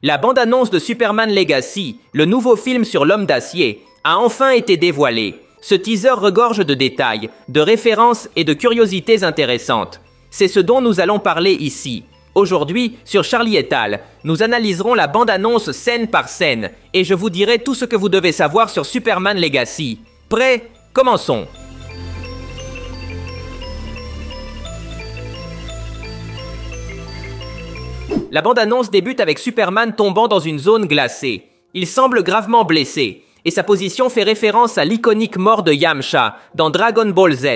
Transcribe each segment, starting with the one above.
La bande-annonce de Superman Legacy, le nouveau film sur l'homme d'acier, a enfin été dévoilée. Ce teaser regorge de détails, de références et de curiosités intéressantes. C'est ce dont nous allons parler ici. Aujourd'hui, sur Charlie et Al, nous analyserons la bande-annonce scène par scène et je vous dirai tout ce que vous devez savoir sur Superman Legacy. Prêts? Commençons! La bande-annonce débute avec Superman tombant dans une zone glacée. Il semble gravement blessé, et sa position fait référence à l'iconique mort de Yamcha dans Dragon Ball Z.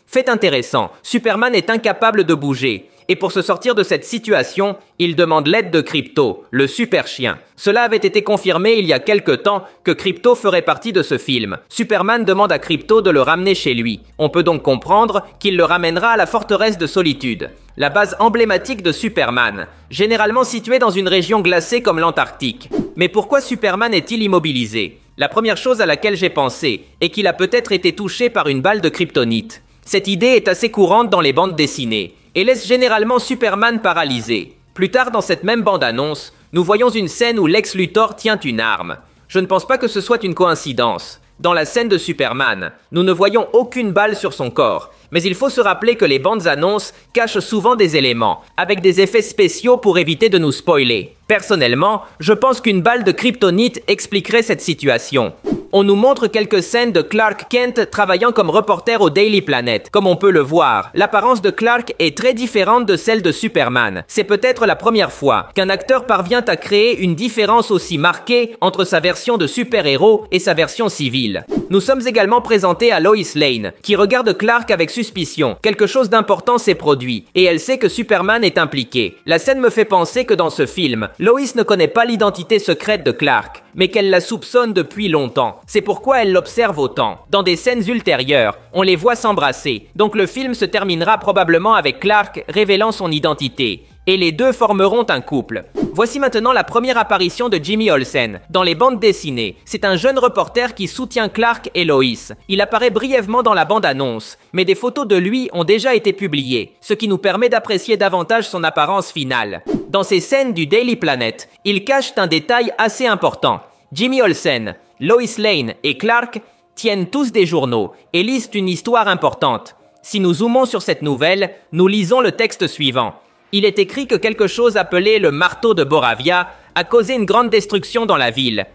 Fait intéressant, Superman est incapable de bouger, et pour se sortir de cette situation, il demande l'aide de Krypto, le super chien. Cela avait été confirmé il y a quelque temps que Krypto ferait partie de ce film. Superman demande à Krypto de le ramener chez lui. On peut donc comprendre qu'il le ramènera à la forteresse de Solitude, la base emblématique de Superman, généralement située dans une région glacée comme l'Antarctique. Mais pourquoi Superman est-il immobilisé? La première chose à laquelle j'ai pensé est qu'il a peut-être été touché par une balle de kryptonite. Cette idée est assez courante dans les bandes dessinées et laisse généralement Superman paralysé. Plus tard dans cette même bande-annonce, nous voyons une scène où Lex Luthor tient une arme. Je ne pense pas que ce soit une coïncidence. Dans la scène de Superman, nous ne voyons aucune balle sur son corps. Mais il faut se rappeler que les bandes annonces cachent souvent des éléments, avec des effets spéciaux pour éviter de nous spoiler. Personnellement, je pense qu'une balle de kryptonite expliquerait cette situation. On nous montre quelques scènes de Clark Kent travaillant comme reporter au Daily Planet. Comme on peut le voir, l'apparence de Clark est très différente de celle de Superman. C'est peut-être la première fois qu'un acteur parvient à créer une différence aussi marquée entre sa version de super-héros et sa version civile. Nous sommes également présentés à Lois Lane, qui regarde Clark avec suspicion. Quelque chose d'important s'est produit, et elle sait que Superman est impliqué. La scène me fait penser que dans ce film, Lois ne connaît pas l'identité secrète de Clark, mais qu'elle la soupçonne depuis longtemps. C'est pourquoi elle l'observe autant. Dans des scènes ultérieures, on les voit s'embrasser, donc le film se terminera probablement avec Clark révélant son identité. Et les deux formeront un couple. Voici maintenant la première apparition de Jimmy Olsen dans les bandes dessinées. C'est un jeune reporter qui soutient Clark et Lois. Il apparaît brièvement dans la bande-annonce, mais des photos de lui ont déjà été publiées, ce qui nous permet d'apprécier davantage son apparence finale. Dans ces scènes du Daily Planet, il cache un détail assez important. Jimmy Olsen, Lois Lane et Clark tiennent tous des journaux et lisent une histoire importante. Si nous zoomons sur cette nouvelle, nous lisons le texte suivant. Il est écrit que quelque chose appelé le marteau de Boravia a causé une grande destruction dans la ville.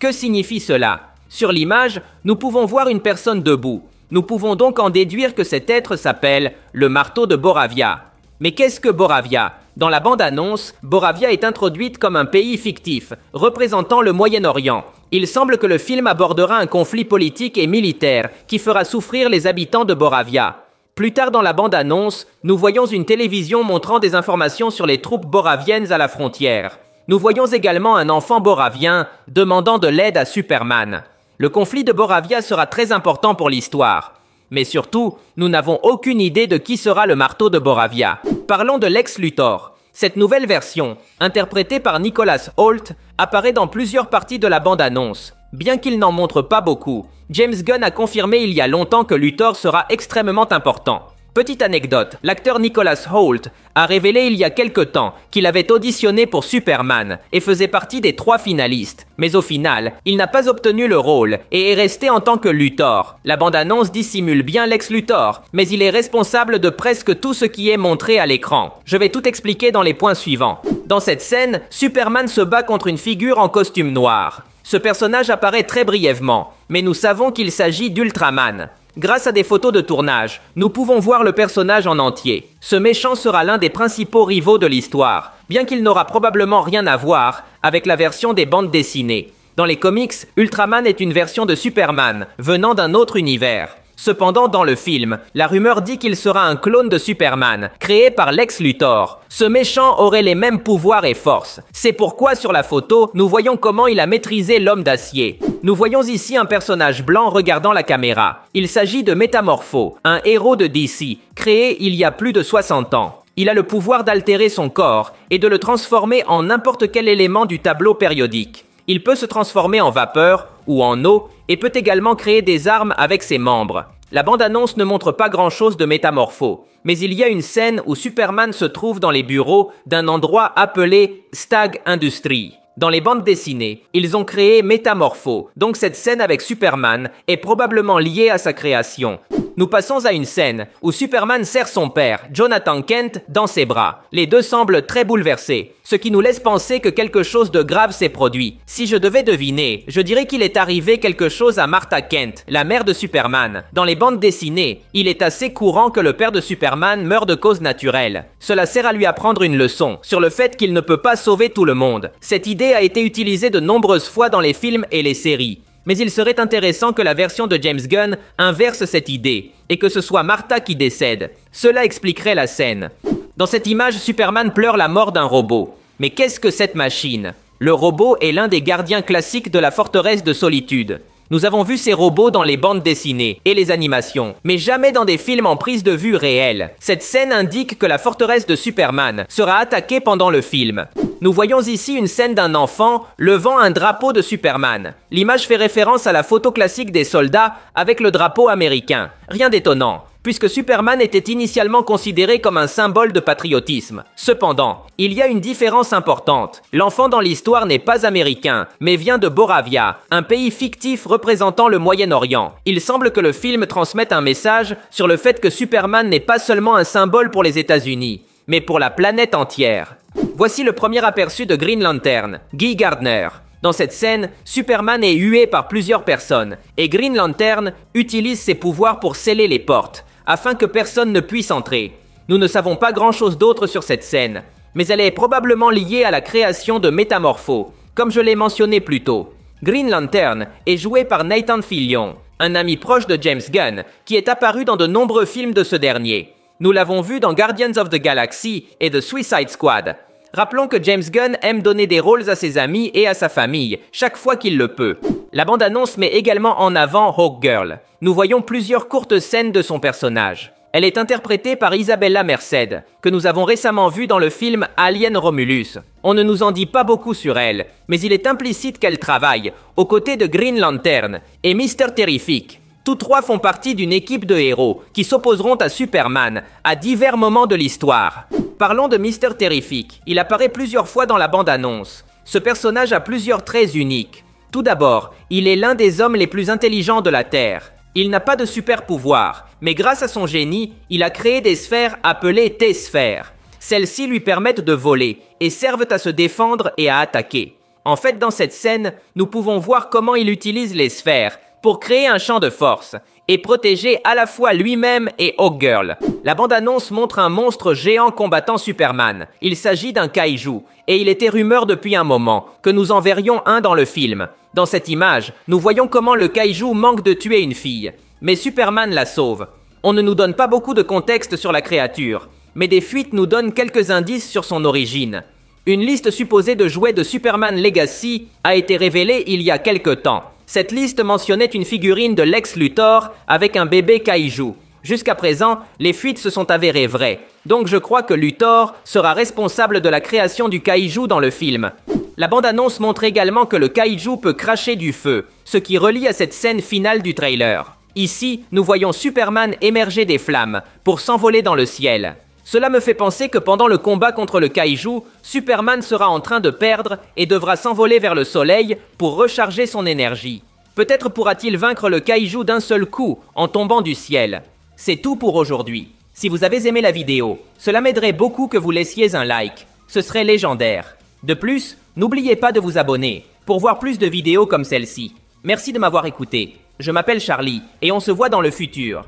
Que signifie cela? Sur l'image, nous pouvons voir une personne debout. Nous pouvons donc en déduire que cet être s'appelle le marteau de Boravia. Mais qu'est-ce que Boravia? Dans la bande-annonce, Boravia est introduite comme un pays fictif, représentant le Moyen-Orient. Il semble que le film abordera un conflit politique et militaire qui fera souffrir les habitants de Boravia. Plus tard dans la bande-annonce, nous voyons une télévision montrant des informations sur les troupes boraviennes à la frontière. Nous voyons également un enfant boravien demandant de l'aide à Superman. Le conflit de Boravia sera très important pour l'histoire. Mais surtout, nous n'avons aucune idée de qui sera le marteau de Boravia. Parlons de Lex Luthor. Cette nouvelle version, interprétée par Nicholas Hoult, apparaît dans plusieurs parties de la bande-annonce. Bien qu'il n'en montre pas beaucoup, James Gunn a confirmé il y a longtemps que Luthor sera extrêmement important. Petite anecdote, l'acteur Nicholas Hoult a révélé il y a quelque temps qu'il avait auditionné pour Superman et faisait partie des 3 finalistes. Mais au final, il n'a pas obtenu le rôle et est resté en tant que Luthor. La bande-annonce dissimule bien Lex Luthor, mais il est responsable de presque tout ce qui est montré à l'écran. Je vais tout expliquer dans les points suivants. Dans cette scène, Superman se bat contre une figure en costume noir. Ce personnage apparaît très brièvement, mais nous savons qu'il s'agit d'Ultraman. Grâce à des photos de tournage, nous pouvons voir le personnage en entier. Ce méchant sera l'un des principaux rivaux de l'histoire, bien qu'il n'aura probablement rien à voir avec la version des bandes dessinées. Dans les comics, Ultraman est une version de Superman, venant d'un autre univers. Cependant, dans le film, la rumeur dit qu'il sera un clone de Superman, créé par Lex Luthor. Ce méchant aurait les mêmes pouvoirs et forces. C'est pourquoi sur la photo, nous voyons comment il a maîtrisé l'homme d'acier. Nous voyons ici un personnage blanc regardant la caméra. Il s'agit de Métamorpho, un héros de DC, créé il y a plus de 60 ans. Il a le pouvoir d'altérer son corps et de le transformer en n'importe quel élément du tableau périodique. Il peut se transformer en vapeur ou en eau et peut également créer des armes avec ses membres. La bande-annonce ne montre pas grand-chose de Métamorpho, mais il y a une scène où Superman se trouve dans les bureaux d'un endroit appelé Stag Industries. Dans les bandes dessinées, ils ont créé Métamorpho, donc cette scène avec Superman est probablement liée à sa création. Nous passons à une scène où Superman serre son père, Jonathan Kent, dans ses bras. Les deux semblent très bouleversés, ce qui nous laisse penser que quelque chose de grave s'est produit. Si je devais deviner, je dirais qu'il est arrivé quelque chose à Martha Kent, la mère de Superman. Dans les bandes dessinées, il est assez courant que le père de Superman meure de cause naturelle. Cela sert à lui apprendre une leçon sur le fait qu'il ne peut pas sauver tout le monde. Cette idée a été utilisée de nombreuses fois dans les films et les séries. Mais il serait intéressant que la version de James Gunn inverse cette idée, et que ce soit Martha qui décède. Cela expliquerait la scène. Dans cette image, Superman pleure la mort d'un robot. Mais qu'est-ce que cette machine? Le robot est l'un des gardiens classiques de la forteresse de solitude. Nous avons vu ces robots dans les bandes dessinées et les animations, mais jamais dans des films en prise de vue réelle. Cette scène indique que la forteresse de Superman sera attaquée pendant le film. Nous voyons ici une scène d'un enfant levant un drapeau de Superman. L'image fait référence à la photo classique des soldats avec le drapeau américain. Rien d'étonnant, puisque Superman était initialement considéré comme un symbole de patriotisme. Cependant, il y a une différence importante. L'enfant dans l'histoire n'est pas américain, mais vient de Boravia, un pays fictif représentant le Moyen-Orient. Il semble que le film transmette un message sur le fait que Superman n'est pas seulement un symbole pour les États-Unis, mais pour la planète entière. Voici le premier aperçu de Green Lantern, Guy Gardner. Dans cette scène, Superman est hué par plusieurs personnes, et Green Lantern utilise ses pouvoirs pour sceller les portes, afin que personne ne puisse entrer. Nous ne savons pas grand-chose d'autre sur cette scène, mais elle est probablement liée à la création de Métamorpho, comme je l'ai mentionné plus tôt. Green Lantern est joué par Nathan Fillion, un ami proche de James Gunn, qui est apparu dans de nombreux films de ce dernier. Nous l'avons vu dans Guardians of the Galaxy et The Suicide Squad. Rappelons que James Gunn aime donner des rôles à ses amis et à sa famille, chaque fois qu'il le peut. La bande-annonce met également en avant Hawkgirl. Nous voyons plusieurs courtes scènes de son personnage. Elle est interprétée par Isabella Merced, que nous avons récemment vue dans le film Alien Romulus. On ne nous en dit pas beaucoup sur elle, mais il est implicite qu'elle travaille aux côtés de Green Lantern et Mr. Terrific. Tous trois font partie d'une équipe de héros qui s'opposeront à Superman à divers moments de l'histoire. Parlons de Mr. Terrific. Il apparaît plusieurs fois dans la bande-annonce. Ce personnage a plusieurs traits uniques. Tout d'abord, il est l'un des hommes les plus intelligents de la Terre. Il n'a pas de super pouvoir, mais grâce à son génie, il a créé des sphères appelées T-sphères. Celles-ci lui permettent de voler et servent à se défendre et à attaquer. En fait, dans cette scène, nous pouvons voir comment il utilise les sphères pour créer un champ de force et protéger à la fois lui-même et Hawkgirl. La bande-annonce montre un monstre géant combattant Superman. Il s'agit d'un kaiju, et il était rumeur depuis un moment que nous en verrions un dans le film. Dans cette image, nous voyons comment le kaiju manque de tuer une fille, mais Superman la sauve. On ne nous donne pas beaucoup de contexte sur la créature, mais des fuites nous donnent quelques indices sur son origine. Une liste supposée de jouets de Superman Legacy a été révélée il y a quelque temps. Cette liste mentionnait une figurine de Lex Luthor avec un bébé kaiju. Jusqu'à présent, les fuites se sont avérées vraies, donc je crois que Luthor sera responsable de la création du kaiju dans le film. La bande-annonce montre également que le kaiju peut cracher du feu, ce qui relie à cette scène finale du trailer. Ici, nous voyons Superman émerger des flammes pour s'envoler dans le ciel. Cela me fait penser que pendant le combat contre le kaiju, Superman sera en train de perdre et devra s'envoler vers le soleil pour recharger son énergie. Peut-être pourra-t-il vaincre le kaiju d'un seul coup en tombant du ciel. C'est tout pour aujourd'hui. Si vous avez aimé la vidéo, cela m'aiderait beaucoup que vous laissiez un like. Ce serait légendaire. De plus, n'oubliez pas de vous abonner pour voir plus de vidéos comme celle-ci. Merci de m'avoir écouté. Je m'appelle Charlie et on se voit dans le futur.